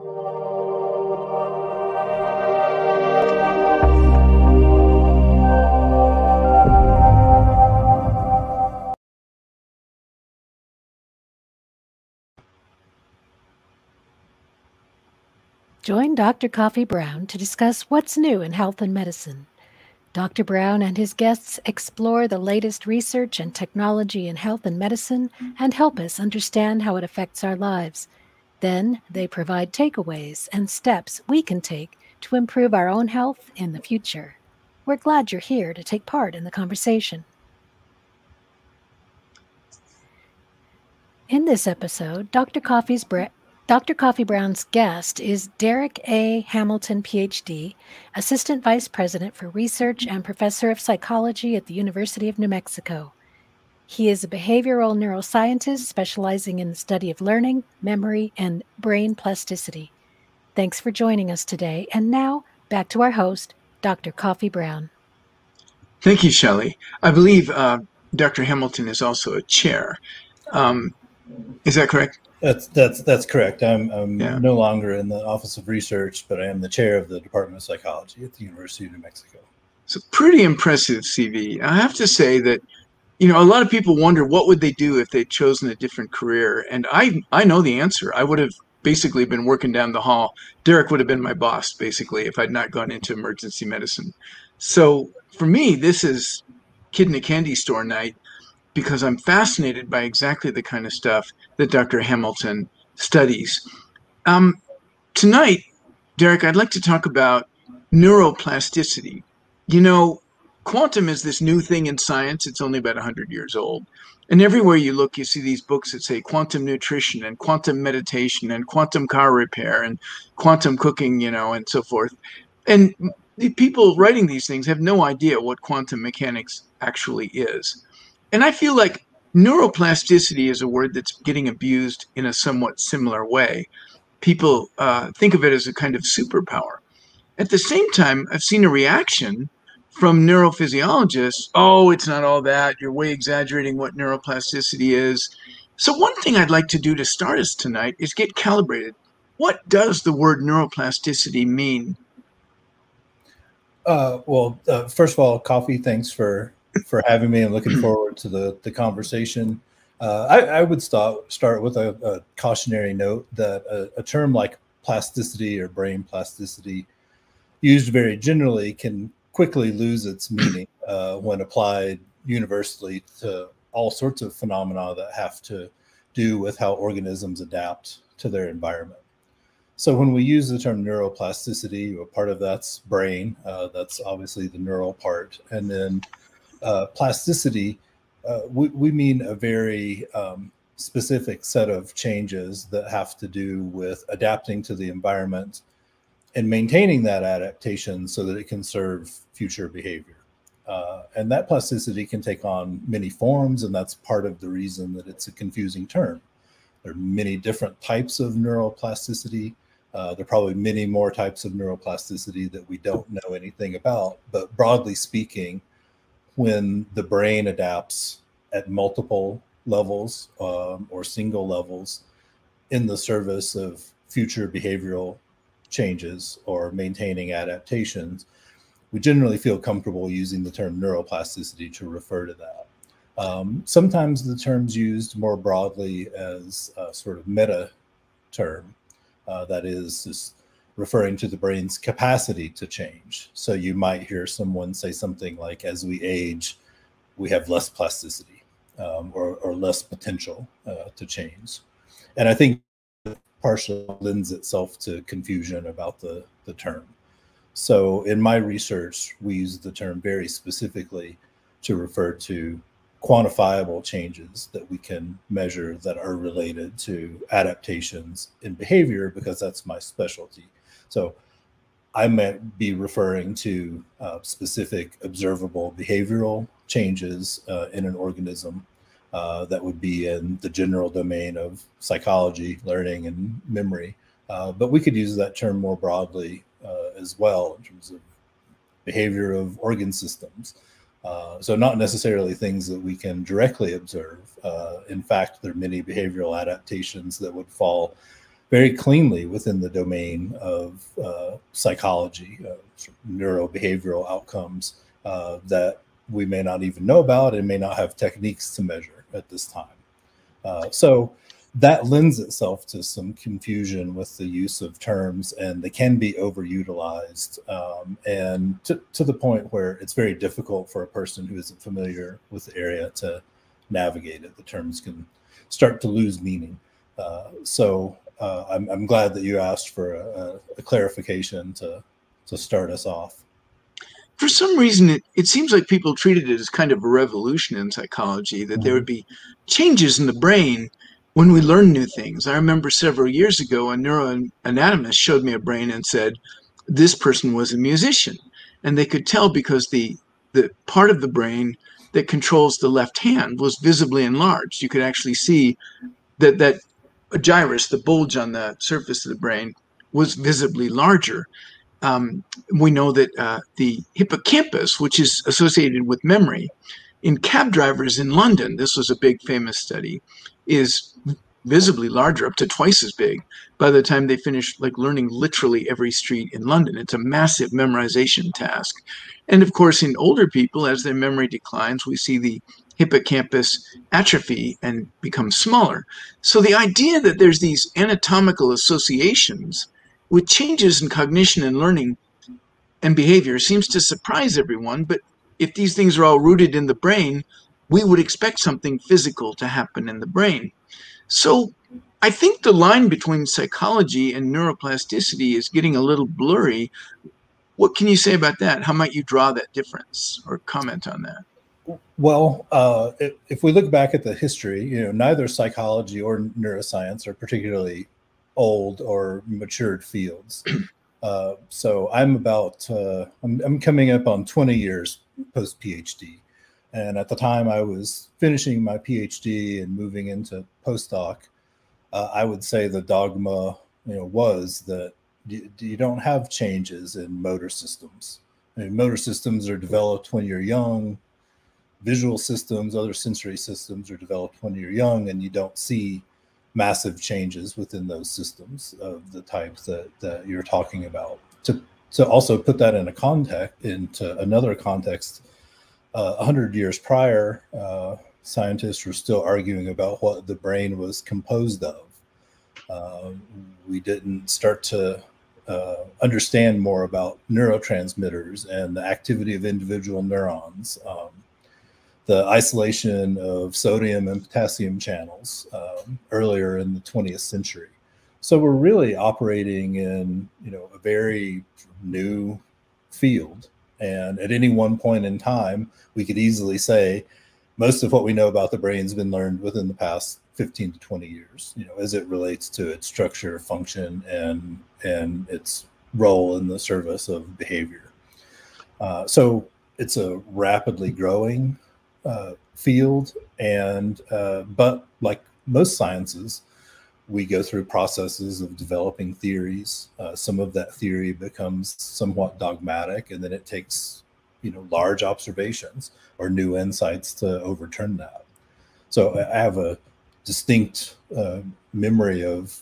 Join Dr. Coffee Brown to discuss what's new in health and medicine. Dr. Brown and his guests explore the latest research and technology in health and medicine and help us understand how it affects our lives. Then they provide takeaways and steps we can take to improve our own health in the future. We're glad you're here to take part in the conversation. In this episode, Dr. Coffee Brown's guest is Derek A. Hamilton, Ph.D., Assistant Vice President for Research and Professor of Psychology at the University of New Mexico. He is a behavioral neuroscientist specializing in the study of learning, memory, and brain plasticity. Thanks for joining us today. And now, back to our host, Dr. Coffee Brown. Thank you, Shelley. I believe Dr. Hamilton is also a chair. Is that correct? That's correct. I'm no longer in the Office of Research, but I am the chair of the Department of Psychology at the University of New Mexico. It's a pretty impressive CV. I have to say that, a lot of people wonder what would they do if they'd chosen a different career. And I know the answer. I would have basically been working down the hall. Derek would have been my boss, basically, if I'd not gone into emergency medicine. So for me, this is kid in a candy store night, because I'm fascinated by exactly the kind of stuff that Dr. Hamilton studies. Tonight, Derek, I'd like to talk about neuroplasticity. Quantum is this new thing in science. It's only about 100 years old. And everywhere you look, you see these books that say quantum nutrition and quantum meditation and quantum car repair and quantum cooking, and so forth. And the people writing these things have no idea what quantum mechanics actually is. And I feel like neuroplasticity is a word that's getting abused in a somewhat similar way. People think of it as a kind of superpower. At the same time, I've seen a reaction from neurophysiologists. Oh, it's not all that. You're way exaggerating what neuroplasticity is. So one thing I'd like to do to start us tonight is get calibrated. What does the word neuroplasticity mean? First of all, Coffee, thanks for having me and looking forward to the conversation. I would start with a cautionary note that a term like plasticity or brain plasticity used very generally can quickly lose its meaning when applied universally to all sorts of phenomena that have to do with how organisms adapt to their environment. So when we use the term neuroplasticity, a part of that's brain, that's obviously the neural part, and then plasticity, we mean a very specific set of changes that have to do with adapting to the environment and maintaining that adaptation so that it can serve future behavior. And that plasticity can take on many forms, and that's part of the reason that it's a confusing term. There are many different types of neuroplasticity. There are probably many more types of neuroplasticity that we don't know anything about, but broadly speaking, when the brain adapts at multiple levels or single levels in the service of future behavioral changes or maintaining adaptations, we generally feel comfortable using the term neuroplasticity to refer to that. Sometimes the term's used more broadly as a sort of meta term, that is just referring to the brain's capacity to change. So you might hear someone say something like, as we age, we have less plasticity or less potential to change. And I think partially lends itself to confusion about the term. So in my research, we use the term very specifically to refer to quantifiable changes that we can measure that are related to adaptations in behavior, because that's my specialty. So I might be referring to specific observable behavioral changes in an organism that would be in the general domain of psychology, learning, and memory. But we could use that term more broadly as well in terms of behavior of organ systems. So not necessarily things that we can directly observe. In fact, there are many behavioral adaptations that would fall very cleanly within the domain of psychology, neurobehavioral outcomes that we may not even know about and may not have techniques to measure at this time. So that lends itself to some confusion with the use of terms, and they can be overutilized, and to the point where it's very difficult for a person who isn't familiar with the area to navigate it. The terms can start to lose meaning. So I'm glad that you asked for a clarification to start us off. For some reason, it seems like people treated it as kind of a revolution in psychology, that there would be changes in the brain when we learn new things. I remember several years ago, a neuroanatomist showed me a brain and said, this person was a musician. And they could tell because the part of the brain that controls the left hand was visibly enlarged. You could actually see that gyrus, the bulge on the surface of the brain, was visibly larger. We know that the hippocampus, which is associated with memory, in cab drivers in London, this was a big famous study, is visibly larger, up to twice as big, by the time they finish like learning literally every street in London. It's a massive memorization task. And of course, in older people, as their memory declines, we see the hippocampus atrophy and become smaller. So the idea that there's these anatomical associations with changes in cognition and learning and behavior seems to surprise everyone. But if these things are all rooted in the brain, we would expect something physical to happen in the brain. So I think the line between psychology and neuroplasticity is getting a little blurry. What can you say about that? How might you draw that difference or comment on that? Well, if we look back at the history, neither psychology or neuroscience are particularly old or matured fields. So I'm I'm coming up on 20 years post PhD. And at the time I was finishing my PhD and moving into postdoc, I would say the dogma, was that you don't have changes in motor systems. I mean, motor systems are developed when you're young. Visual systems, other sensory systems are developed when you're young, and you don't see massive changes within those systems of the types that you're talking about. To also put that into another context, 100 years prior, scientists were still arguing about what the brain was composed of. We didn't start to understand more about neurotransmitters and the activity of individual neurons, the isolation of sodium and potassium channels earlier in the 20th century. So we're really operating in a very new field. And at any one point in time, we could easily say most of what we know about the brain has been learned within the past 15 to 20 years, as it relates to its structure, function, and its role in the service of behavior. So it's a rapidly growing field, but like most sciences, we go through processes of developing theories. Some of that theory becomes somewhat dogmatic, and then it takes large observations or new insights to overturn that. So I have a distinct memory of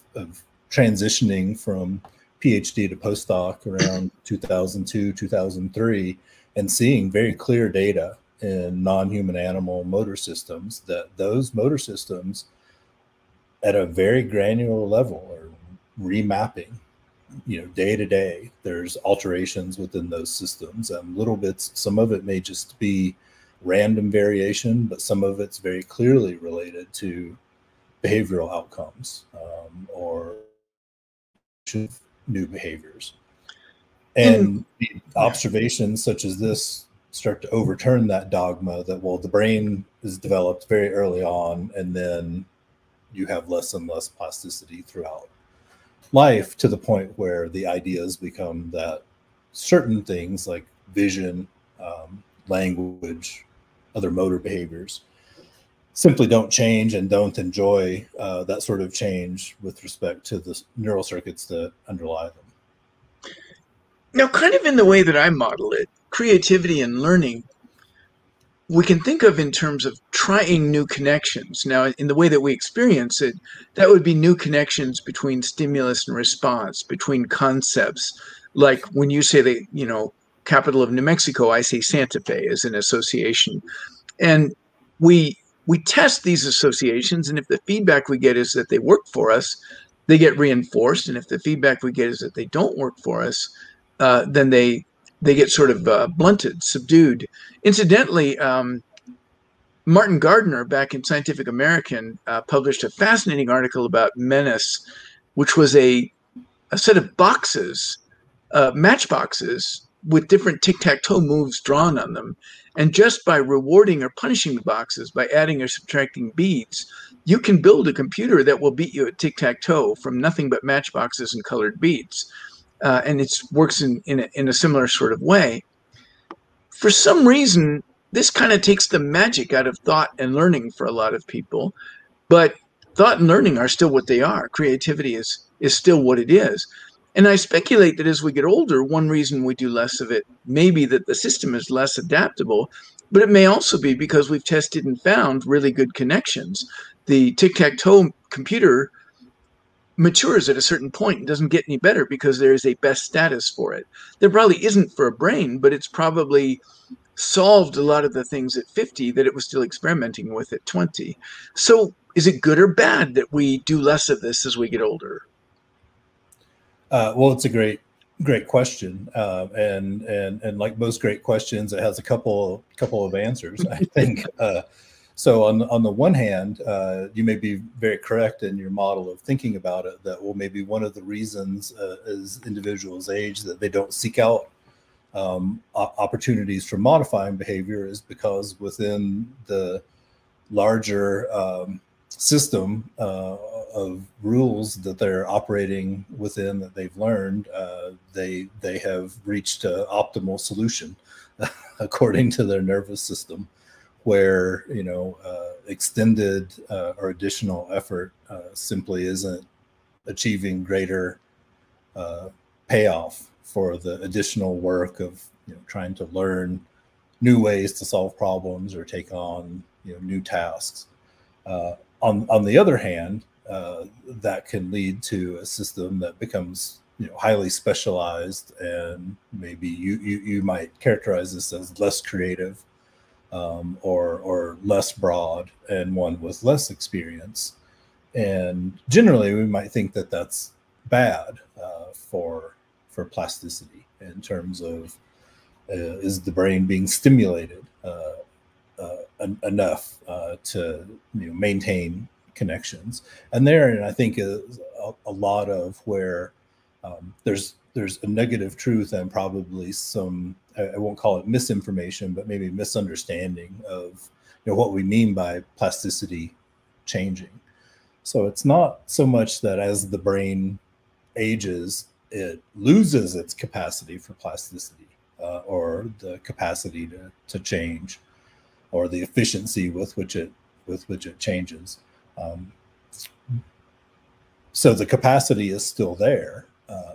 transitioning from PhD to postdoc around 2002, 2003, and seeing very clear data in non-human animal motor systems that those motor systems at a very granular level are remapping, day to day. There's alterations within those systems and little bits. Some of it may just be random variation, but some of it's very clearly related to behavioral outcomes or new behaviors. And observations such as this start to overturn that dogma that, well, the brain is developed very early on, and then you have less and less plasticity throughout life, to the point where the ideas become that certain things like vision, language, other motor behaviors simply don't change and don't enjoy that sort of change with respect to the neural circuits that underlie them. Now, kind of in the way that I model it, creativity and learning we can think of in terms of trying new connections. Now, in the way that we experience it, that would be new connections between stimulus and response, between concepts. Like when you say the, capital of New Mexico, I say Santa Fe as an association. And we test these associations, and if the feedback we get is that they work for us, they get reinforced. And if the feedback we get is that they don't work for us, then they get sort of blunted, subdued. Incidentally, Martin Gardner, back in Scientific American, published a fascinating article about menace, which was a set of boxes, matchboxes, with different tic-tac-toe moves drawn on them. And just by rewarding or punishing the boxes, by adding or subtracting beads, you can build a computer that will beat you at tic-tac-toe from nothing but matchboxes and colored beads. And it works in a similar sort of way. For some reason, this kind of takes the magic out of thought and learning for a lot of people. But thought and learning are still what they are. Creativity is still what it is. And I speculate that as we get older, one reason we do less of it may be that the system is less adaptable, but it may also be because we've tested and found really good connections. The tic-tac-toe computer matures at a certain point and doesn't get any better because there is a best status for it. There probably isn't for a brain, but it's probably solved a lot of the things at 50 that it was still experimenting with at 20. So is it good or bad that we do less of this as we get older? Well, it's a great question, and like most great questions, it has a couple of answers, I think. So on the one hand, you may be very correct in your model of thinking about it, that, well, maybe one of the reasons as individuals age that they don't seek out opportunities for modifying behavior is because within the larger system of rules that they're operating within, that they've learned, they have reached an optimal solution according to their nervous system, where extended or additional effort simply isn't achieving greater payoff for the additional work of trying to learn new ways to solve problems or take on new tasks. On the other hand, that can lead to a system that becomes highly specialized, and maybe you might characterize this as less creative, or less broad, and one with less experience. And generally, we might think that that's bad for plasticity in terms of is the brain being stimulated enough to maintain connections. And therein, I think, is a lot of where there's a negative truth and probably some, I won't call it misinformation, but maybe misunderstanding of what we mean by plasticity changing. So it's not so much that as the brain ages, it loses its capacity for plasticity or the capacity to change, or the efficiency with which it changes. So the capacity is still there.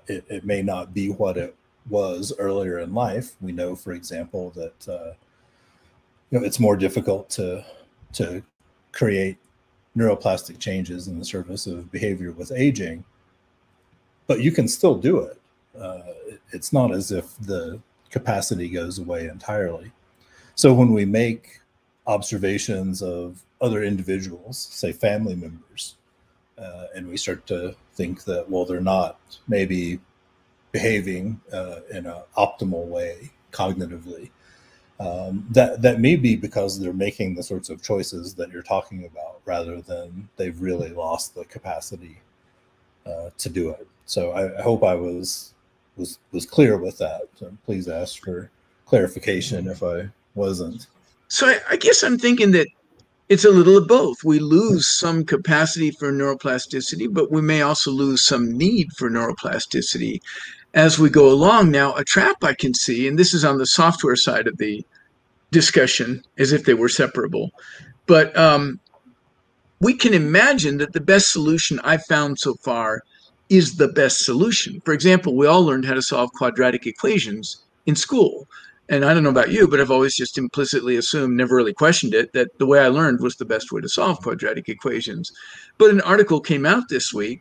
It may not be what it was earlier in life. We know, for example, that it's more difficult to create neuroplastic changes in the service of behavior with aging, but you can still do it. It's not as if the capacity goes away entirely. So when we make observations of other individuals, say family members, and we start to think that, well, they're not maybe behaving in an optimal way cognitively, that may be because they're making the sorts of choices that you're talking about, rather than they've really lost the capacity to do it. So I hope I was clear with that. So please ask for clarification if I wasn't. So I guess I'm thinking that it's a little of both. We lose some capacity for neuroplasticity, but we may also lose some need for neuroplasticity as we go along. Now, a trap I can see, and this is on the software side of the discussion, as if they were separable, but we can imagine that the best solution I've found so far is the best solution. For example, we all learned how to solve quadratic equations in school. And I don't know about you, but I've always just implicitly assumed, never really questioned it, that the way I learned was the best way to solve quadratic equations. But an article came out this week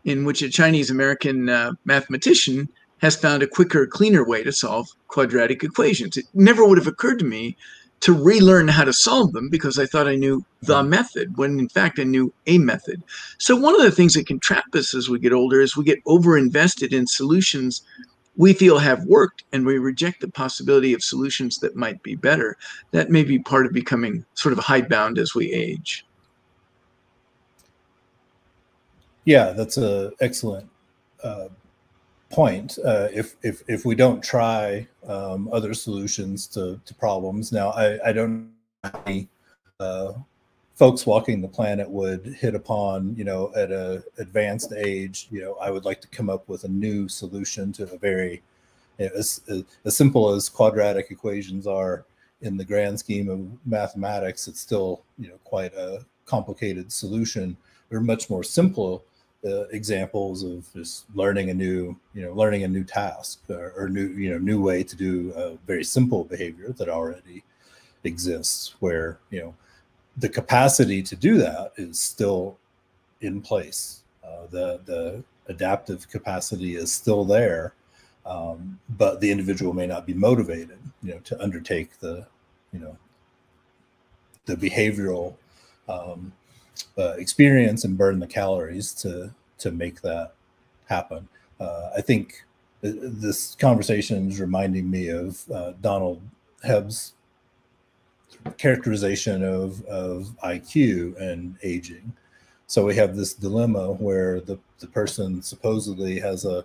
in which a Chinese American mathematician has found a quicker, cleaner way to solve quadratic equations. It never would have occurred to me to relearn how to solve them because I thought I knew the method, when in fact I knew a method. So one of the things that can trap us as we get older is we get overinvested in solutions we feel have worked, and we reject the possibility of solutions that might be better. That may be part of becoming sort of hidebound as we age. Yeah, that's an excellent point. If we don't try other solutions to problems, now I don't know how many folks walking the planet would hit upon, at a advanced age, I would like to come up with a new solution to a very, as simple as quadratic equations are in the grand scheme of mathematics, it's still, quite a complicated solution. There are much more simple examples of just learning a new task or new way to do a very simple behavior that already exists, where, the capacity to do that is still in place. The adaptive capacity is still there, but the individual may not be motivated, to undertake the behavioral experience and burn the calories to make that happen. I think this conversation is reminding me of Donald Hebb's characterization of IQ and aging. So we have this dilemma where the person supposedly has a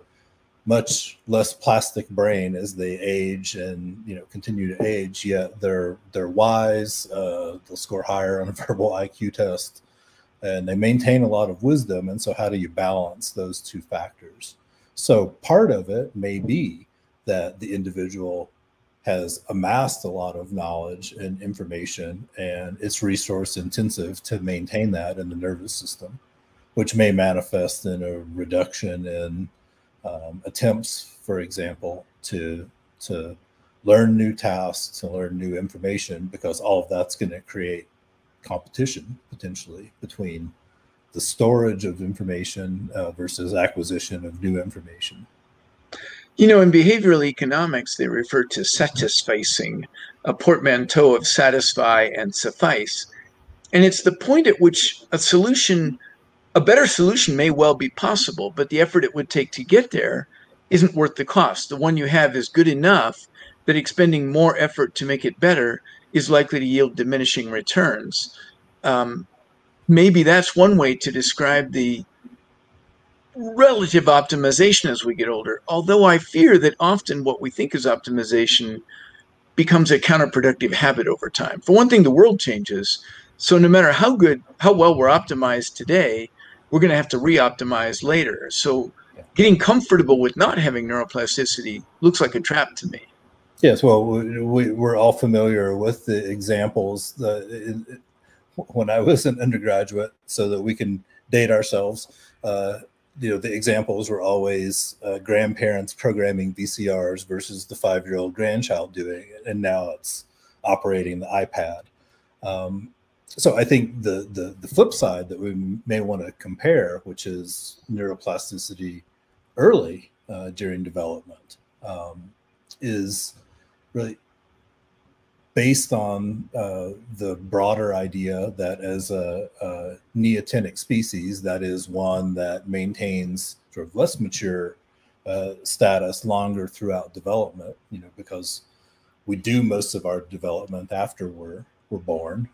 much less plastic brain as they age and continue to age, yet they're wise, they'll score higher on a verbal IQ test, and they maintain a lot of wisdom. And so how do you balance those two factors? So part of it may be that the individual has amassed a lot of knowledge and information, and it's resource intensive to maintain that in the nervous system, which may manifest in a reduction in attempts, for example, to learn new tasks, to learn new information, because all of that's going to create competition potentially between the storage of information versus acquisition of new information. In behavioral economics, they refer to satisficing, a portmanteau of satisfy and suffice. And it's the point at which a better solution may well be possible, but the effort it would take to get there isn't worth the cost. The one you have is good enough that expending more effort to make it better is likely to yield diminishing returns. Maybe that's one way to describe the relative optimization as we get older, although I fear that often what we think is optimization becomes a counterproductive habit over time. For one thing, the world changes. So no matter how well we're optimized today, we're going to have to re-optimize later. So getting comfortable with not having neuroplasticity looks like a trap to me. Yes, well, we're all familiar with the examples when I was an undergraduate, so that we can date ourselves. The examples were always grandparents programming VCRs versus the 5-year-old grandchild doing it, and now it's operating the iPad. So I think the flip side that we may want to compare, which is neuroplasticity early during development, is really based on the broader idea that as a neotenic species, that is one that maintains sort of less mature status longer throughout development, because we do most of our development after we're born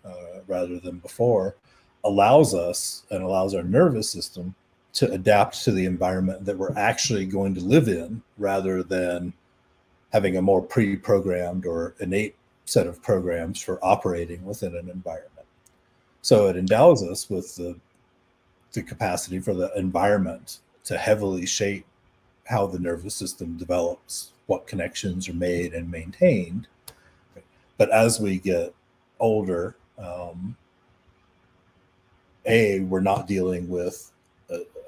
rather than before, allows us and allows our nervous system to adapt to the environment that we're actually going to live in, rather than having a more pre-programmed or innate set of programs for operating within an environment. So it endows us with the capacity for the environment to heavily shape how the nervous system develops, what connections are made and maintained. But as we get older, we're not dealing with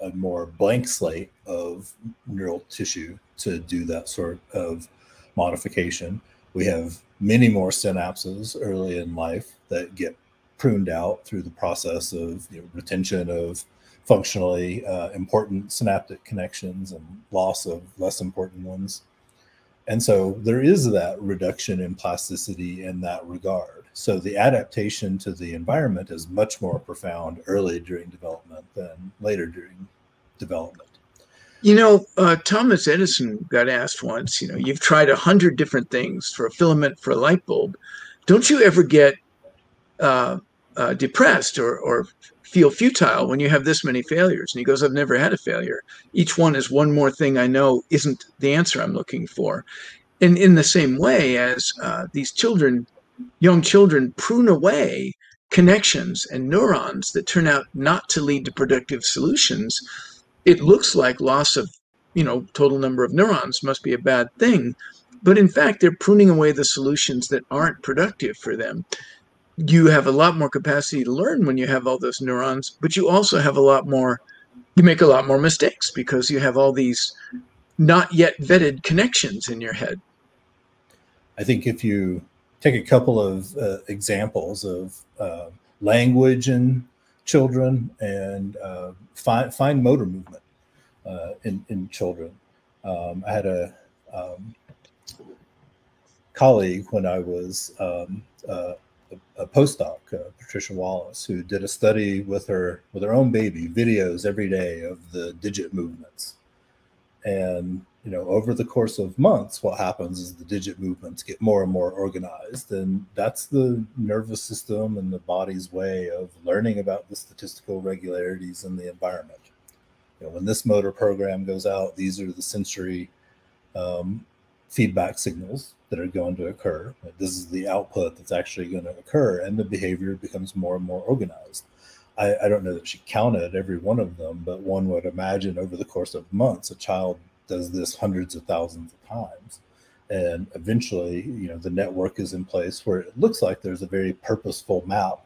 a more blank slate of neural tissue to do that sort of modification. We have many more synapses early in life that get pruned out through the process of retention of functionally important synaptic connections and loss of less important ones. And so there is that reduction in plasticity in that regard. So the adaptation to the environment is much more profound early during development than later during development. Thomas Edison got asked once, you've tried 100 different things for a filament for a light bulb. Don't you ever get depressed or feel futile when you have this many failures? And he goes, I've never had a failure. Each one is one more thing I know isn't the answer I'm looking for. And in the same way as these young children prune away connections and neurons that turn out not to lead to productive solutions, it looks like loss of, total number of neurons must be a bad thing. But in fact, they're pruning away the solutions that aren't productive for them. You have a lot more capacity to learn when you have all those neurons, but you also have you make a lot more mistakes because you have all these not yet vetted connections in your head. I think if you take a couple of examples of language in children and fine motor movement in children. I had a colleague when I was a postdoc, Patricia Wallace, who did a study with her own baby, videos every day of the digit movements. And over the course of months, what happens is the digit movements get more and more organized, and that's the nervous system and the body's way of learning about the statistical regularities in the environment. When this motor program goes out, these are the sensory feedback signals that are going to occur. This is the output that's actually going to occur, and the behavior becomes more and more organized. I don't know that she counted every one of them, but one would imagine over the course of months, a child does this hundreds of thousands of times. And eventually, the network is in place where it looks like there's a very purposeful map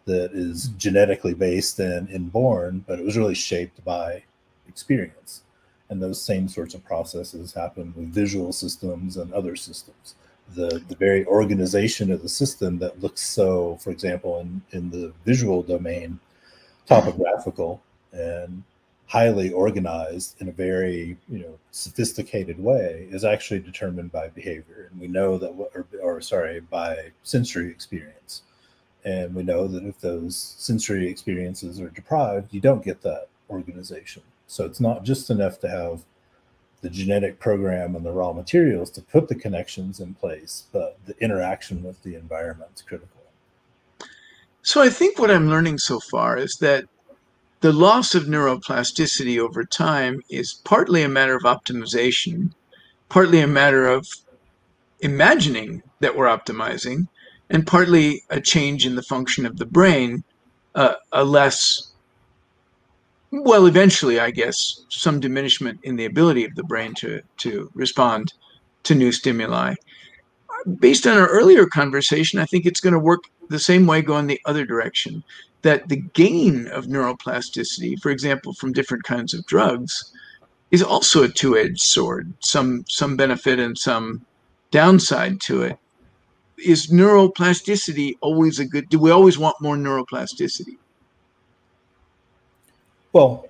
that is genetically based and inborn, but it was really shaped by experience. And those same sorts of processes happen with visual systems and other systems. The very organization of the system that looks so, for example, in the visual domain, topographical and highly organized in a very sophisticated way is actually determined by behavior. And we know that by sensory experience. And we know that if those sensory experiences are deprived, you don't get that organization. So it's not just enough to have the genetic program and the raw materials to put the connections in place, but the interaction with the environment is critical. So I think what I'm learning so far is that the loss of neuroplasticity over time is partly a matter of optimization, partly a matter of imagining that we're optimizing, and partly a change in the function of the brain, eventually, I guess, some diminishment in the ability of the brain to respond to new stimuli. Based on our earlier conversation, I think it's going to work the same way going the other direction, that the gain of neuroplasticity, for example, from different kinds of drugs, is also a two-edged sword, some benefit and some downside to it. Is neuroplasticity always do we always want more neuroplasticity? Well,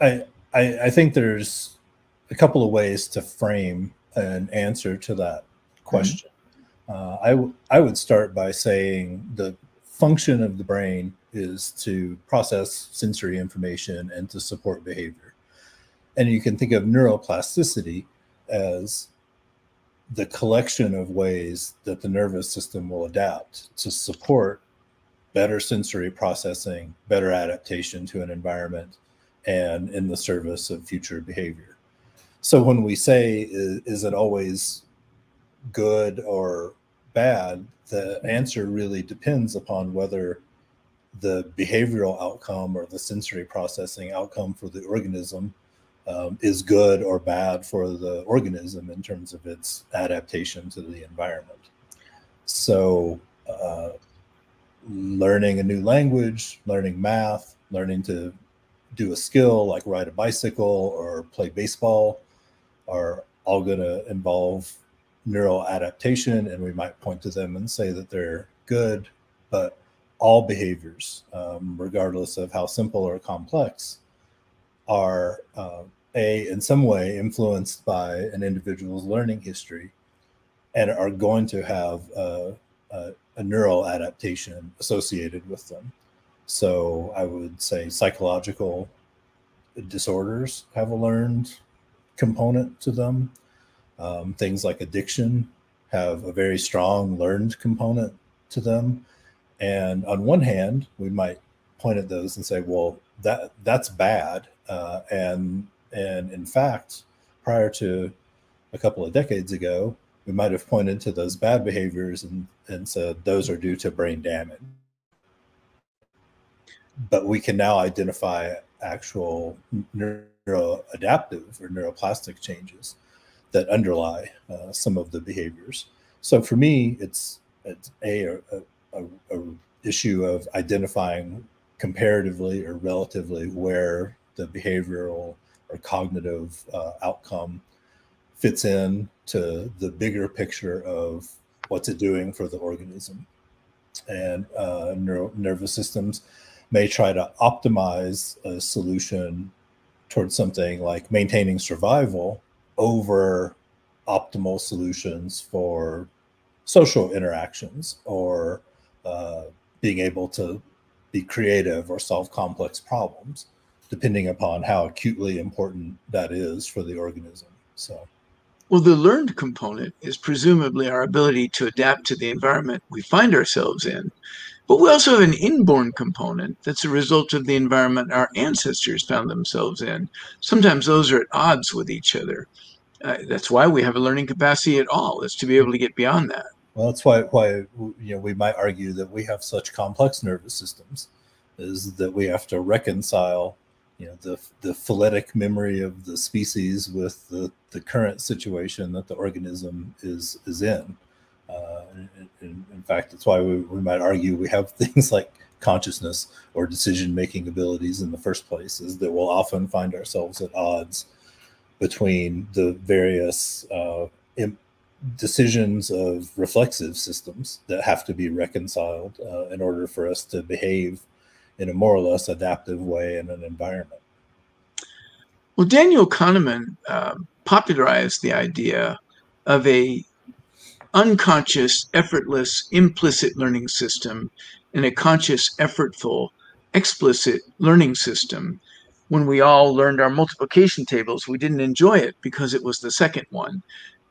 I think there's a couple of ways to frame an answer to that question. I would start by saying the function of the brain is to process sensory information and to support behavior. And you can think of neuroplasticity as the collection of ways that the nervous system will adapt to support better sensory processing, better adaptation to an environment, and in the service of future behavior. So when we say, is it always good or bad, the answer really depends upon whether the behavioral outcome or the sensory processing outcome for the organism is good or bad for the organism in terms of its adaptation to the environment. So learning a new language, learning math, learning to do a skill like ride a bicycle or play baseball are all going to involve neural adaptation, and we might point to them and say that they're good, but all behaviors, regardless of how simple or complex, are in some way influenced by an individual's learning history and are going to have a neural adaptation associated with them. So I would say psychological disorders have a learned component to them. Things like addiction have a very strong learned component to them. And on one hand, we might point at those and say, well, that's bad. And in fact, prior to a couple of decades ago, we might have pointed to those bad behaviors and said those are due to brain damage. But we can now identify actual neuroadaptive or neuroplastic changes that underlie some of the behaviors. So for me, it's a issue of identifying comparatively or relatively where the behavioral or cognitive outcome fits in to the bigger picture of what's it doing for the organism. And nervous systems may try to optimize a solution towards something like maintaining survival over optimal solutions for social interactions or being able to be creative or solve complex problems, depending upon how acutely important that is for the organism. So, well, the learned component is presumably our ability to adapt to the environment we find ourselves in. But we also have an inborn component that's a result of the environment our ancestors found themselves in. Sometimes those are at odds with each other. That's why we have a learning capacity at all, is to be able to get beyond that. Well, that's why we might argue that we have such complex nervous systems, is that we have to reconcile the phyletic memory of the species with the current situation that the organism is in. In fact, that's why we might argue we have things like consciousness or decision-making abilities in the first place, is that we'll often find ourselves at odds between the various decisions of reflexive systems that have to be reconciled in order for us to behave in a more or less adaptive way in an environment. Well, Daniel Kahneman popularized the idea of a unconscious, effortless, implicit learning system and a conscious, effortful, explicit learning system. When we all learned our multiplication tables, we didn't enjoy it because it was the second one,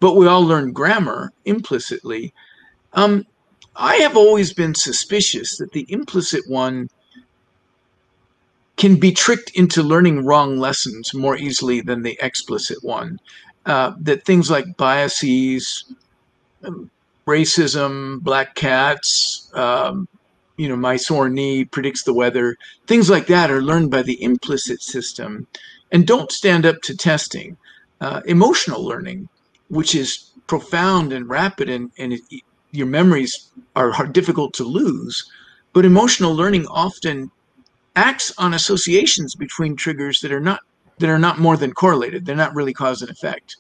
but we all learned grammar implicitly. I have always been suspicious that the implicit one can be tricked into learning wrong lessons more easily than the explicit one. That things like biases, racism, black cats, my sore knee predicts the weather, things like that are learned by the implicit system and don't stand up to testing. Emotional learning, which is profound and rapid, and your memories are difficult to lose, but emotional learning often acts on associations between triggers that are not more than correlated. They're not really cause and effect.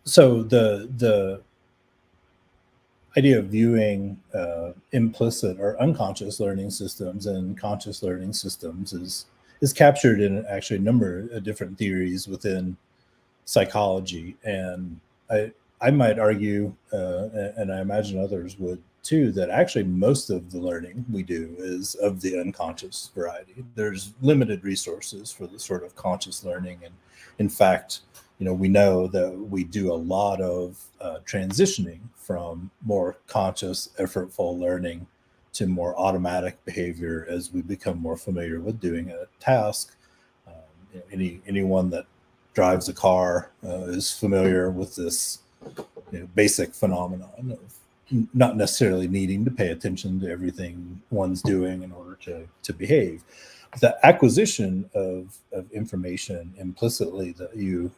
So the idea of viewing implicit or unconscious learning systems and conscious learning systems is captured in actually a number of different theories within psychology. And I might argue, and I imagine others would too, that actually most of the learning we do is of the unconscious variety. There's limited resources for the sort of conscious learning. And in fact, we know that we do a lot of transitioning from more conscious, effortful learning to more automatic behavior as we become more familiar with doing a task. Anyone that drives a car is familiar with this basic phenomenon of not necessarily needing to pay attention to everything one's doing in order to behave. The acquisition of information implicitly that you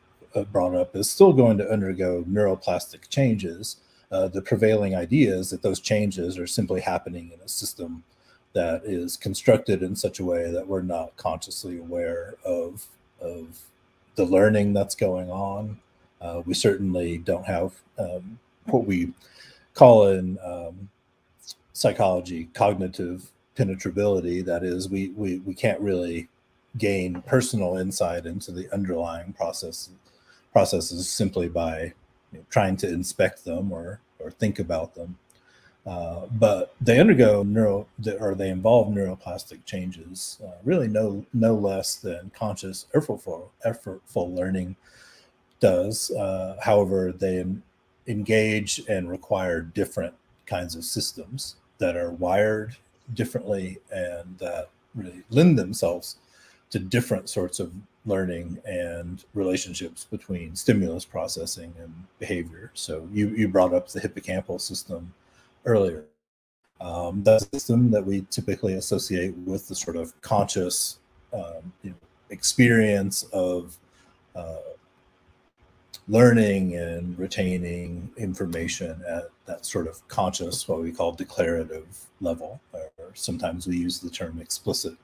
brought up is still going to undergo neuroplastic changes. The prevailing idea is that those changes are simply happening in a system that is constructed in such a way that we're not consciously aware of the learning that's going on. We certainly don't have what we call in psychology cognitive penetrability. That is, we can't really gain personal insight into the underlying processes simply by trying to inspect them or think about them. But they undergo they involve neuroplastic changes, really no less than conscious effortful learning does. However, they engage and require different kinds of systems that are wired differently and that really lend themselves to different sorts of learning and relationships between stimulus processing and behavior. So you brought up the hippocampal system earlier. That's a system that we typically associate with the sort of conscious experience of learning and retaining information at that sort of conscious, what we call declarative level. Or sometimes we use the term explicit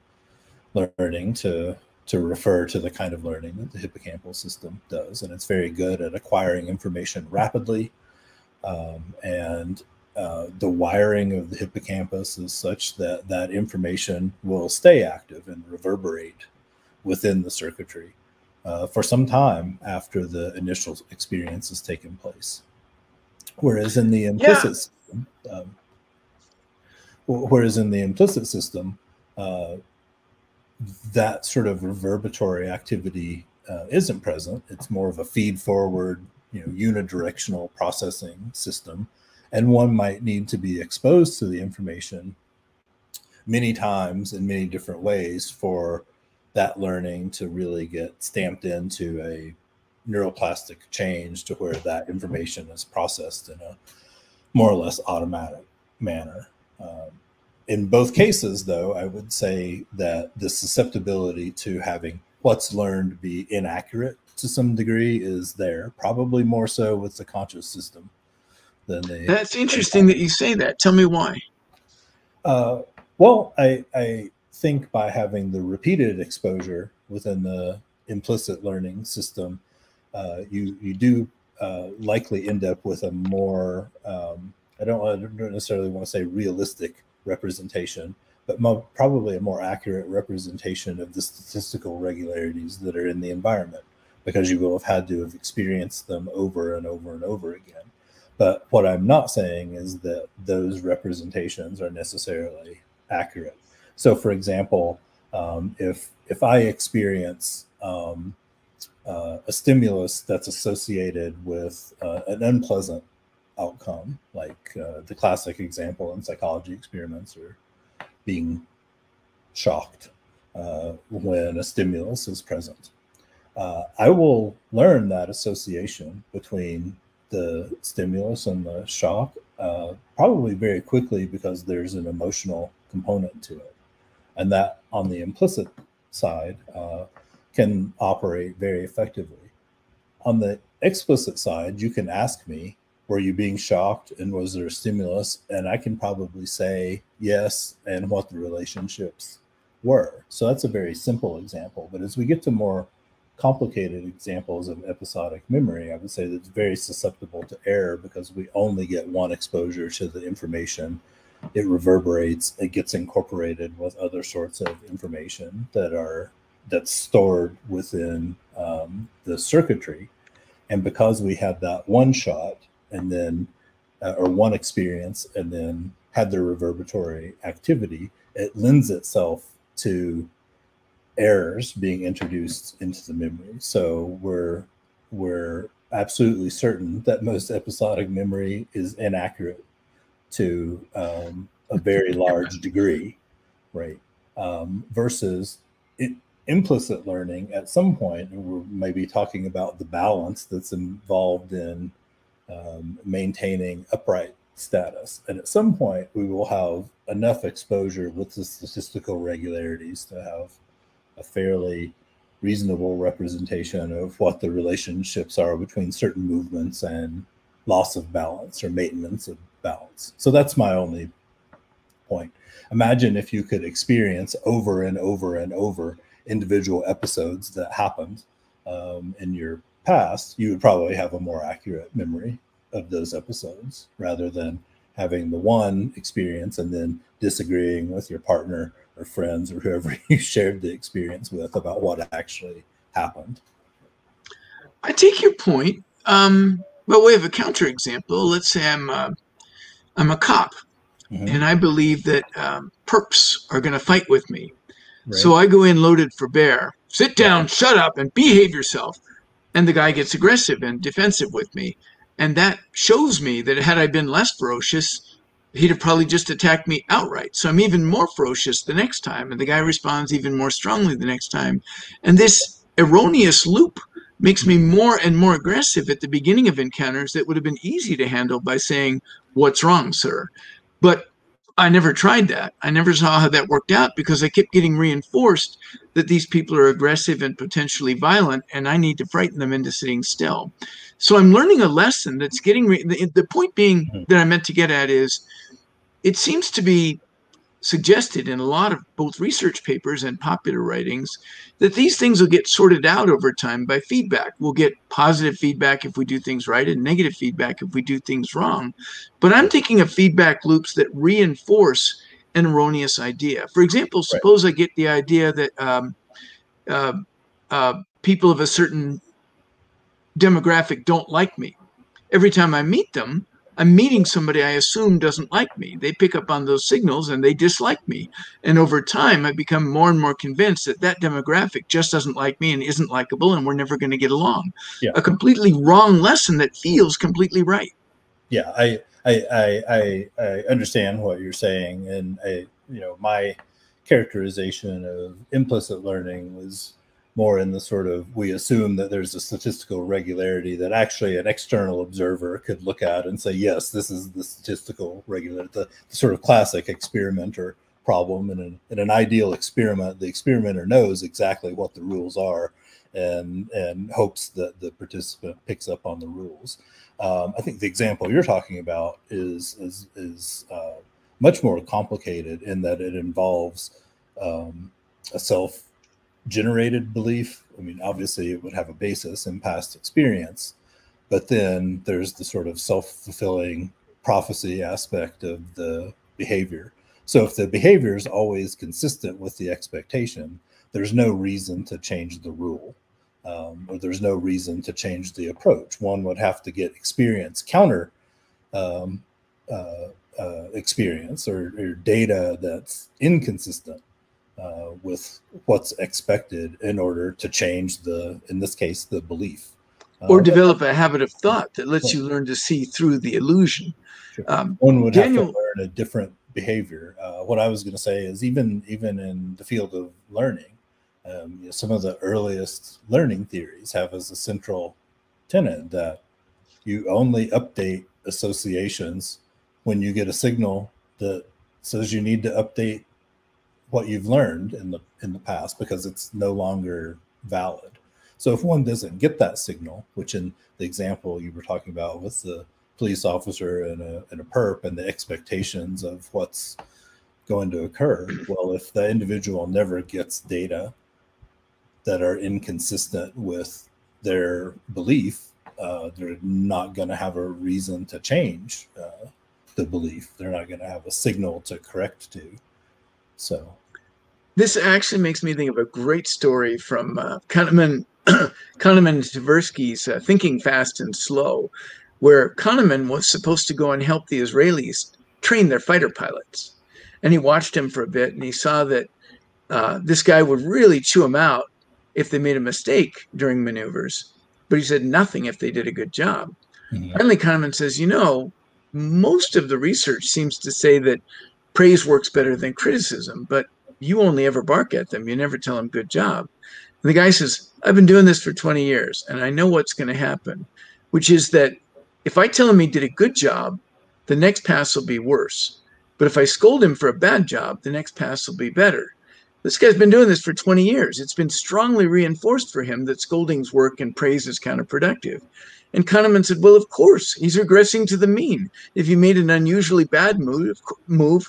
learning to refer to the kind of learning that the hippocampal system does. And it's very good at acquiring information rapidly. And the wiring of the hippocampus is such that that information will stay active and reverberate within the circuitry for some time after the initial experience has taken place. Whereas in the implicit system, that sort of reverberatory activity isn't present. It's more of a feed-forward, unidirectional processing system, and one might need to be exposed to the information many times in many different ways for that learning to really get stamped into a neuroplastic change to where that information is processed in a more or less automatic manner. In both cases, though, I would say that the susceptibility to having what's learned be inaccurate to some degree is there, probably more so with the conscious system than the... That's interesting that you say that. Tell me why. Well, I think by having the repeated exposure within the implicit learning system, you do likely end up with a more, I don't necessarily want to say realistic representation, but probably a more accurate representation of the statistical regularities that are in the environment, because you will have had to have experienced them over and over and over again. But what I'm not saying is that those representations are necessarily accurate. So, for example, if I experience a stimulus that's associated with an unpleasant outcome, like the classic example in psychology experiments are being shocked when a stimulus is present, I will learn that association between the stimulus and the shock probably very quickly, because there's an emotional component to it. And that on the implicit side can operate very effectively. On the explicit side, you can ask me, were you being shocked and was there a stimulus? And I can probably say yes, and what the relationships were. So that's a very simple example. But as we get to more complicated examples of episodic memory, I would say that it's very susceptible to error, because we only get one exposure to the information. It reverberates, it gets incorporated with other sorts of information that's stored within the circuitry. And because we had that one shot and then or one experience and then had the reverberatory activity, it lends itself to errors being introduced into the memory. So we're absolutely certain that most episodic memory is inaccurate to a very large degree, right? Versus implicit learning, at some point, we're maybe talking about the balance that's involved in maintaining upright status. And at some point, we will have enough exposure with the statistical regularities to have a fairly reasonable representation of what the relationships are between certain movements and loss of balance or maintenance of balance. So that's my only point. Imagine if you could experience over and over and over individual episodes that happened in your past, you would probably have a more accurate memory of those episodes rather than having the one experience and then disagreeing with your partner or friends or whoever you shared the experience with about what actually happened. I take your point. Well, we have a counterexample. Let's say I'm a cop, and I believe that perps are going to fight with me. Right. So I go in loaded for bear. Sit down, shut up, and behave yourself. And the guy gets aggressive and defensive with me. And that shows me that had I been less ferocious, he'd have probably just attacked me outright. So I'm even more ferocious the next time, and the guy responds even more strongly the next time. And this erroneous loop makes me more and more aggressive at the beginning of encounters that would have been easy to handle by saying, "What's wrong, sir?" But I never tried that. I never saw how that worked out because I kept getting reinforced that these people are aggressive and potentially violent, and I need to frighten them into sitting still. So I'm learning a lesson that's getting, the point being that I meant to get at is, it seems to be suggested in a lot of both research papers and popular writings that these things will get sorted out over time by feedback. We'll get positive feedback if we do things right and negative feedback if we do things wrong. But I'm thinking of feedback loops that reinforce an erroneous idea. For example, suppose I get the idea that people of a certain demographic don't like me. Every time I meet them, I'm meeting somebody I assume doesn't like me. They pick up on those signals and they dislike me. And over time, I become more and more convinced that that demographic just doesn't like me and isn't likable, and we're never going to get along. Yeah. A completely wrong lesson that feels completely right. Yeah, I understand what you're saying, and my characterization of implicit learning was more in the sort of, we assume that there's a statistical regularity that actually an external observer could look at and say, yes, this is the statistical regularity, the sort of classic experimenter problem. In an ideal experiment, the experimenter knows exactly what the rules are and hopes that the participant picks up on the rules. I think the example you're talking about is much more complicated in that it involves a self-generated belief. I mean, obviously it would have a basis in past experience, but then there's the sort of self-fulfilling prophecy aspect of the behavior. So if the behavior is always consistent with the expectation, there's no reason to change the rule, or there's no reason to change the approach. One would have to get experience, counter experience or data that's inconsistent with what's expected in order to change in this case, the belief. Or develop a habit of thought that lets you learn to see through the illusion. Sure. One would have to learn a different behavior. What I was going to say is even in the field of learning, some of the earliest learning theories have as a central tenet that you only update associations when you get a signal that says you need to update what you've learned in the past because it's no longer valid. So if one doesn't get that signal, which in the example you were talking about with the police officer and a perp and the expectations of what's going to occur, well, if the individual never gets data that are inconsistent with their belief, they're not going to have a reason to change the belief. They're not going to have a signal to correct to. So this actually makes me think of a great story from Kahneman and Tversky's Thinking Fast and Slow, where Kahneman was supposed to go and help the Israelis train their fighter pilots. And he watched him for a bit, and he saw that this guy would really chew him out if they made a mistake during maneuvers, but he said nothing if they did a good job. Mm-hmm. Finally, Kahneman says, most of the research seems to say that praise works better than criticism, but you only ever bark at them. You never tell them good job. And the guy says, I've been doing this for 20 years, and I know what's going to happen, which is that if I tell him he did a good job, the next pass will be worse. But if I scold him for a bad job, the next pass will be better. This guy's been doing this for 20 years. It's been strongly reinforced for him that scoldings work and praise is counterproductive. And Kahneman said, well, of course, he's regressing to the mean. If you made an unusually bad move,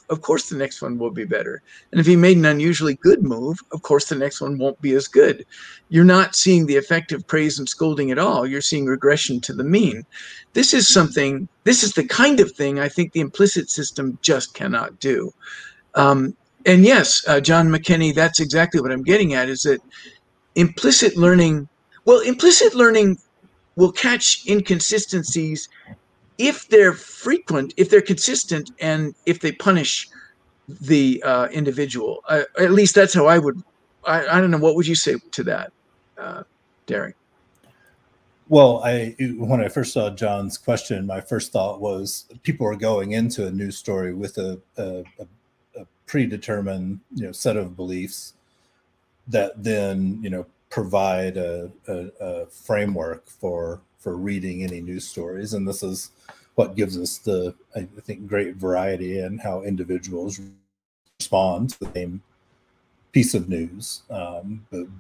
of course the next one will be better. And if he made an unusually good move, of course the next one won't be as good. You're not seeing the effect of praise and scolding at all. You're seeing regression to the mean. This is the kind of thing I think the implicit system just cannot do. And yes, John McKinney, that's exactly what I'm getting at, is that implicit learning will catch inconsistencies if they're frequent, if they're consistent, and if they punish the individual. At least that's how I would. I don't know. What would you say to that, Derek? Well, when I first saw John's question, my first thought was people are going into a news story with a predetermined, set of beliefs that then, provide a framework for reading any news stories. And this is what gives us I think, great variety in how individuals respond to the same piece of news,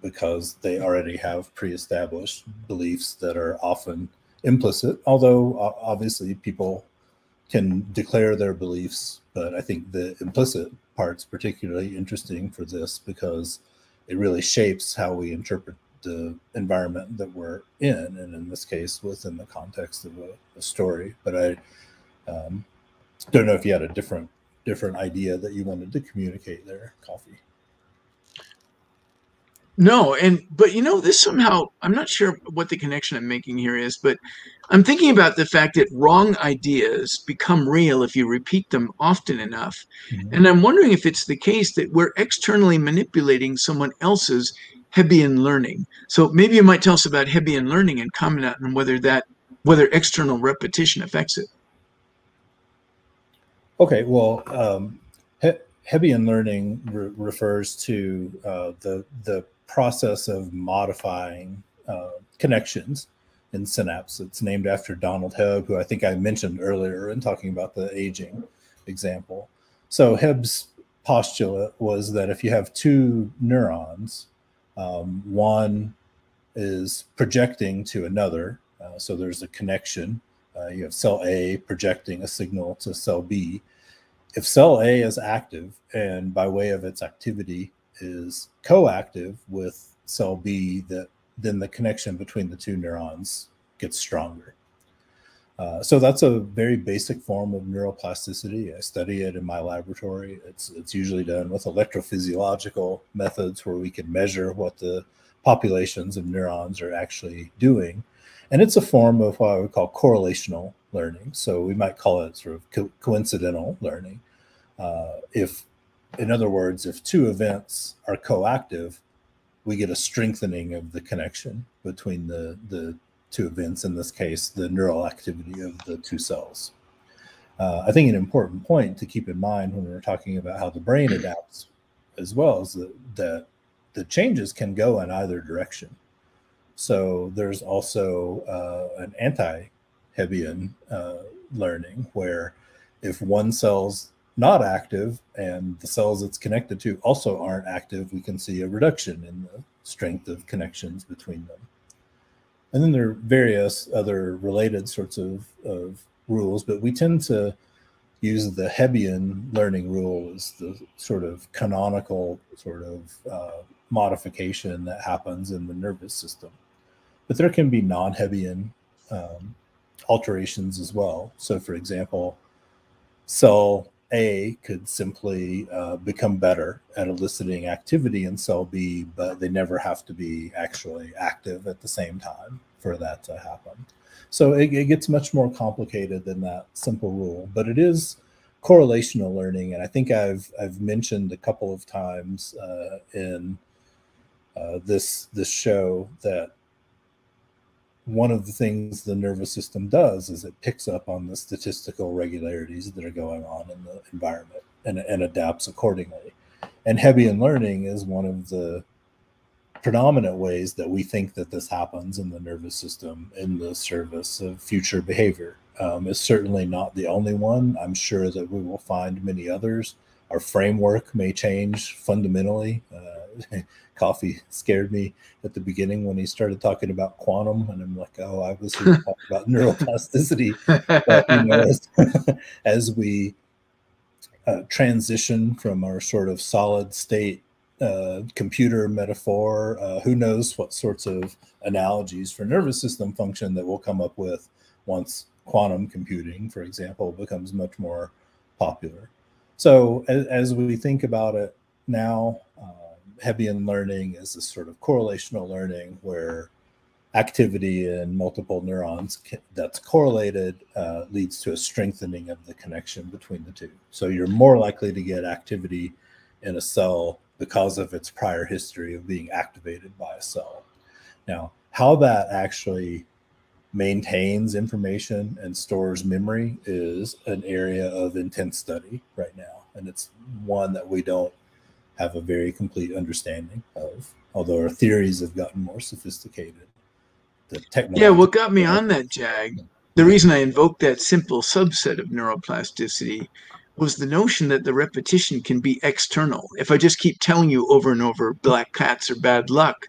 because they already have pre-established beliefs that are often implicit, although obviously people can declare their beliefs. But I think the implicit part's particularly interesting for this because it really shapes how we interpret the environment that we're in, and in this case, within the context of a story. But I don't know if you had a different idea that you wanted to communicate there, Coffee. No, but this somehow, I'm not sure what the connection I'm making here is, but I'm thinking about the fact that wrong ideas become real if you repeat them often enough. Mm-hmm. And I'm wondering if it's the case that we're externally manipulating someone else's Hebbian learning. So maybe you might tell us about Hebbian learning and comment on whether external repetition affects it. Okay, well, Hebbian learning refers to the process of modifying connections in synapse. It's named after Donald Hebb, who I think I mentioned earlier in talking about the aging example. So Hebb's postulate was that if you have two neurons, one is projecting to another, so there's a connection. You have cell A projecting a signal to cell B. If cell A is active and by way of its activity is coactive with cell B, then the connection between the two neurons gets stronger. So that's a very basic form of neuroplasticity. I study it in my laboratory. It's usually done with electrophysiological methods where we can measure what the populations of neurons are actually doing. And it's a form of what I would call correlational learning. So we might call it sort of coincidental learning. In other words, if two events are coactive, we get a strengthening of the connection between the two events, in this case, the neural activity of the two cells. I think an important point to keep in mind when we're talking about how the brain adapts as well is that the changes can go in either direction. So there's also an anti-Hebbian learning where if one cell's not active and the cells it's connected to also aren't active, we can see a reduction in the strength of connections between them. And then there are various other related sorts of rules, but we tend to use the Hebbian learning rule as the sort of canonical sort of modification that happens in the nervous system. But there can be non-Hebbian alterations as well. So for example, cell A could simply become better at eliciting activity in cell B, but they never have to be actually active at the same time for that to happen. So it gets much more complicated than that simple rule, but it is correlational learning. And I think I've mentioned a couple of times in this show that one of the things the nervous system does is it picks up on the statistical regularities that are going on in the environment and adapts accordingly. And Hebbian learning is one of the predominant ways that we think that this happens in the nervous system in the service of future behavior. It's certainly not the only one. I'm sure that we will find many others. our framework may change fundamentally. Coffee scared me at the beginning when he started talking about quantum, and I'm like, oh, I was here to talk about neuroplasticity. But you know, as we transition from our sort of solid state computer metaphor, who knows what sorts of analogies for nervous system function that we'll come up with once quantum computing, for example, becomes much more popular. So as we think about it now, Hebbian learning is this sort of correlational learning where activity in multiple neurons that's correlated leads to a strengthening of the connection between the two. So you're more likely to get activity in a cell because of its prior history of being activated by a cell. Now, how that actually maintains information and stores memory is an area of intense study right now. And it's one that we don't have a very complete understanding of, although our theories have gotten more sophisticated. Yeah, what got me on that, Jag, the reason I invoked that simple subset of neuroplasticity was the notion that the repetition can be external. If I just keep telling you over and over black cats are bad luck,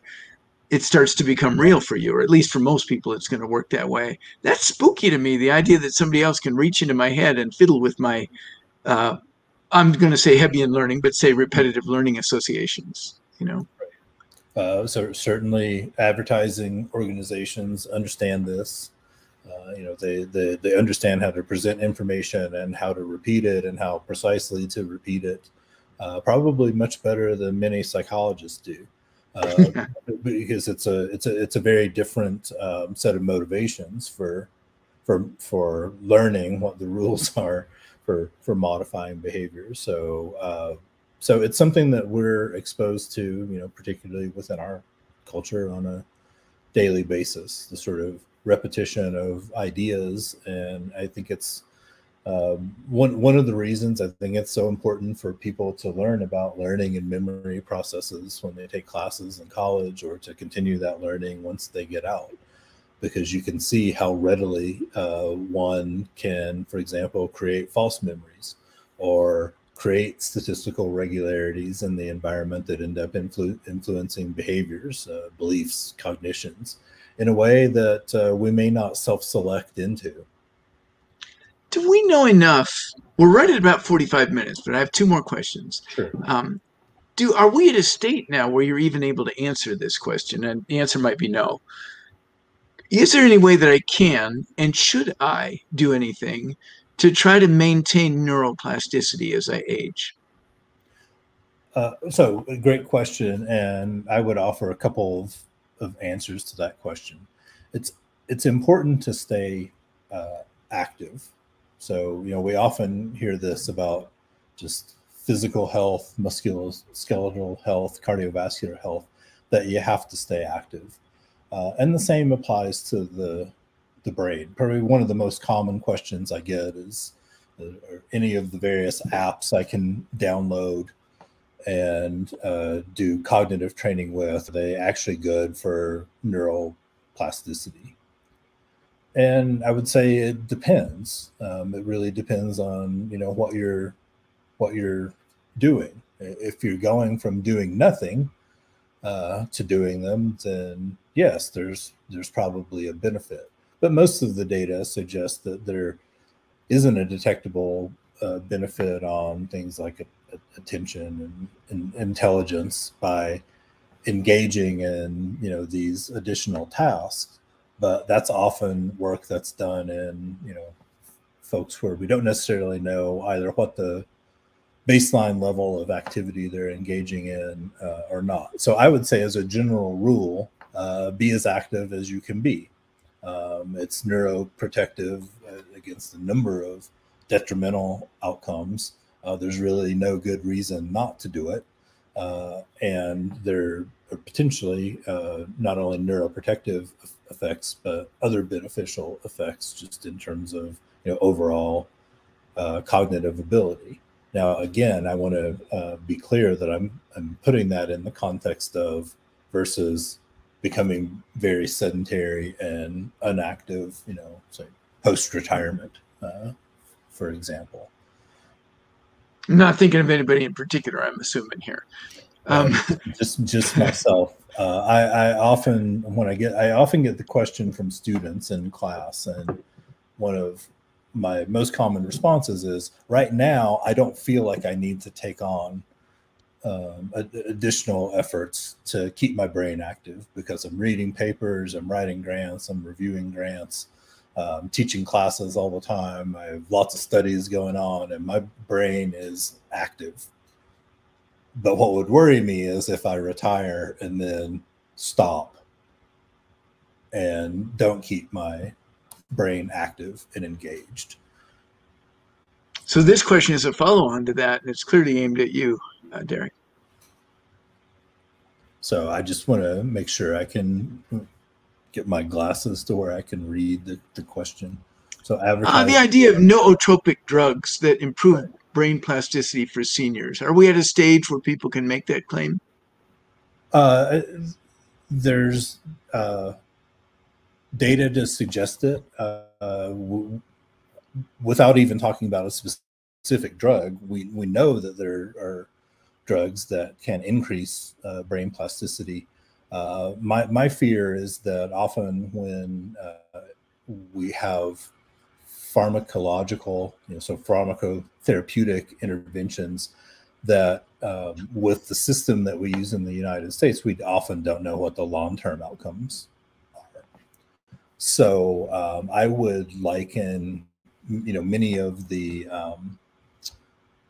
it starts to become real for you, or at least for most people, it's going to work that way. That's spooky to me, the idea that somebody else can reach into my head and fiddle with my, I'm going to say Hebbian learning, but say repetitive learning associations, you know? So certainly advertising organizations understand this. You know, they understand how to present information and how to repeat it and how precisely to repeat it, probably much better than many psychologists do, because it's a very different set of motivations for learning what the rules are for modifying behavior. So so it's something that we're exposed to, you know, particularly within our culture on a daily basis, the sort of repetition of ideas. And I think it's one of the reasons I think it's so important for people to learn about learning and memory processes when they take classes in college, or to continue that learning once they get out, because you can see how readily one can, for example, create false memories or create statistical regularities in the environment that end up influencing behaviors, beliefs, cognitions, in a way that we may not self-select into. Do we know enough? We're right at about 45 minutes, but I have two more questions. Sure. Are we at a state now where you're even able to answer this question? And the answer might be no. Is there any way that I can, and should I do anything to try to maintain neuroplasticity as I age? So a great question, and I would offer a couple of answers to that question. It's important to stay active. So, you know, we often hear this about just physical health, musculoskeletal health, cardiovascular health, that you have to stay active. And the same applies to the brain. Probably one of the most common questions I get is, are any of the various apps I can download and do cognitive training with, are they actually good for neuroplasticity? And I would say it depends. It really depends on, you know, what you're doing. If you're going from doing nothing to doing them, then yes, there's probably a benefit. But most of the data suggests that there isn't a detectable benefit on things like attention and intelligence by engaging in, you know, these additional tasks. But that's often work that's done in, you know, folks where we don't necessarily know either what the baseline level of activity they're engaging in or not. So I would say, as a general rule, be as active as you can be. It's neuroprotective against a number of detrimental outcomes. There's really no good reason not to do it. And there are potentially not only neuroprotective effects, but other beneficial effects just in terms of, you know, overall cognitive ability. Now, again, I want to be clear that I'm putting that in the context of versus becoming very sedentary and inactive, you know, say post-retirement, for example. I'm not thinking of anybody in particular, I'm assuming here. Just myself. I often get the question from students in class, and one of my most common responses is, right now I don't feel like I need to take on additional efforts to keep my brain active, because I'm reading papers, I'm writing grants, I'm reviewing grants, teaching classes all the time. I have lots of studies going on, and my brain is active. But what would worry me is if I retire and then stop and don't keep my brain active and engaged. So this question is a follow-on to that, and it's clearly aimed at you, Derek. So I just want to make sure I can get my glasses to where I can read the question. So the idea of nootropic drugs that improve brain plasticity for seniors. Are we at a stage where people can make that claim? There's data to suggest it. Without even talking about a specific drug, we know that there are drugs that can increase brain plasticity. My fear is that often when we have pharmacological, so pharmacotherapeutic interventions, that with the system that we use in the United States, we often don't know what the long-term outcomes are. So I would liken, many of the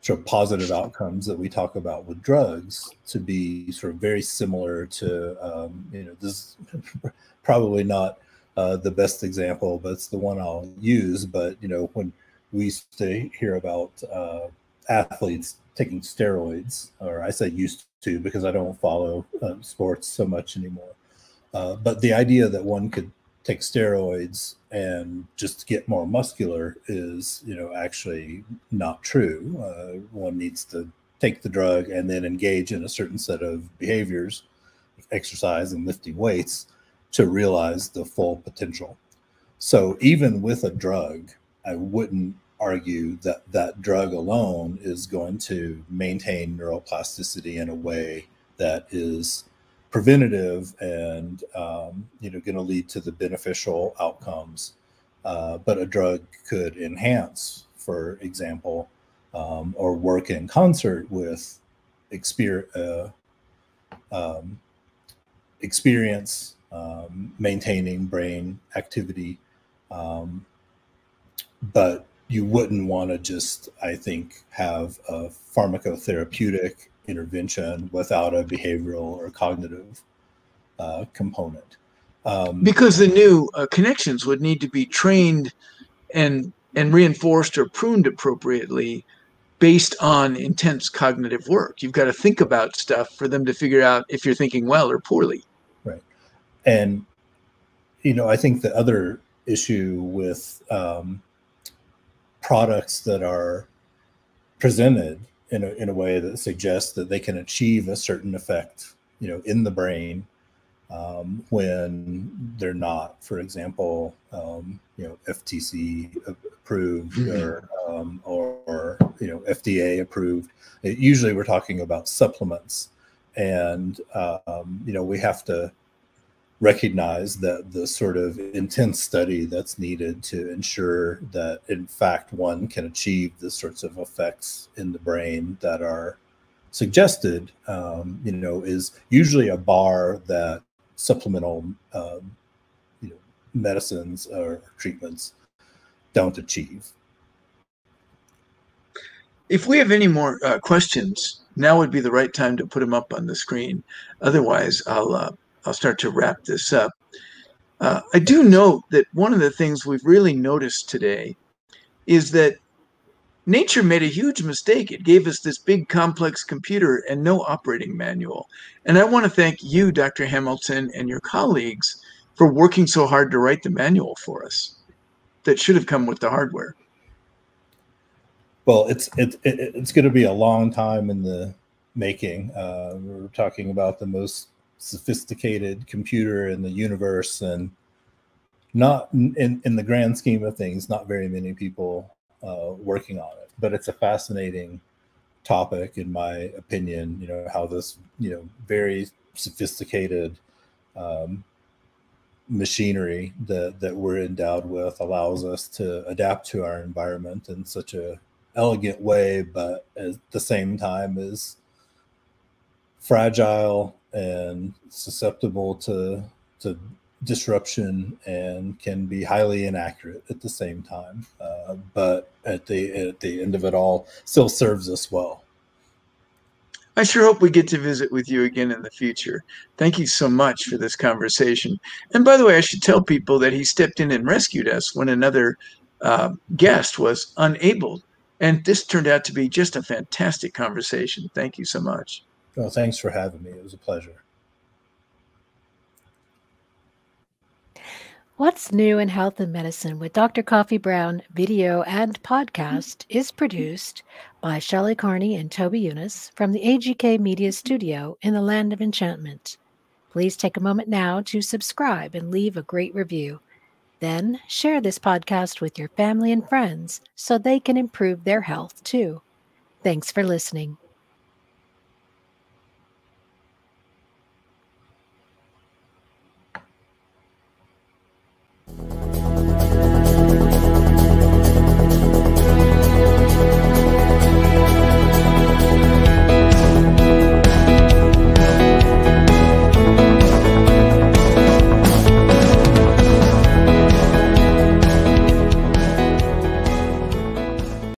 sort of positive outcomes that we talk about with drugs to be sort of very similar to, this is probably not the best example, but it's the one I'll use. But, when we used to hear about athletes taking steroids, or I say used to because I don't follow sports so much anymore. But the idea that one could take steroids and just get more muscular is, actually not true. One needs to take the drug and then engage in a certain set of behaviors, exercise and lifting weights, to realize the full potential. So even with a drug, I wouldn't argue that that drug alone is going to maintain neuroplasticity in a way that is preventative and going to lead to the beneficial outcomes. But a drug could enhance, for example, or work in concert with experience, maintaining brain activity. But you wouldn't want to just, I think, have a pharmacotherapeutic intervention without a behavioral or cognitive component. Because the new connections would need to be trained and reinforced or pruned appropriately based on intense cognitive work. You've got to think about stuff for them to figure out if you're thinking well or poorly. Right. And, I think the other issue with products that are presented in a way that suggests that they can achieve a certain effect, in the brain, when they're not, for example, FTC approved or FDA approved. Usually we're talking about supplements, and we have to recognize that the sort of intense study that's needed to ensure that, in fact, one can achieve the sorts of effects in the brain that are suggested, is usually a bar that supplemental, medicines or treatments don't achieve. If we have any more questions, now would be the right time to put them up on the screen. Otherwise, I'll start to wrap this up. I do note that one of the things we've really noticed today is that nature made a huge mistake. It gave us this big complex computer and no operating manual. And I want to thank you, Dr. Hamilton, and your colleagues for working so hard to write the manual for us that should have come with the hardware. Well, it's going to be a long time in the making. We're talking about the most sophisticated computer in the universe, and not in the grand scheme of things, not very many people working on it. But it's a fascinating topic, in my opinion. You know, how this, you know, very sophisticated machinery that we're endowed with allows us to adapt to our environment in such a elegant way, but at the same time is fragile and susceptible to disruption, and can be highly inaccurate at the same time. But at the end of it all, still serves us well. I sure hope we get to visit with you again in the future. Thank you so much for this conversation. And by the way, I should tell people that he stepped in and rescued us when another guest was unable. And this turned out to be just a fantastic conversation. Thank you so much. Well, thanks for having me. It was a pleasure. What's New in Health and Medicine with Dr. Coffee Brown video and podcast is produced by Shelley Carney and Toby Eunice from the AGK Media Studio in the Land of Enchantment. Please take a moment now to subscribe and leave a great review. Then share this podcast with your family and friends so they can improve their health too. Thanks for listening.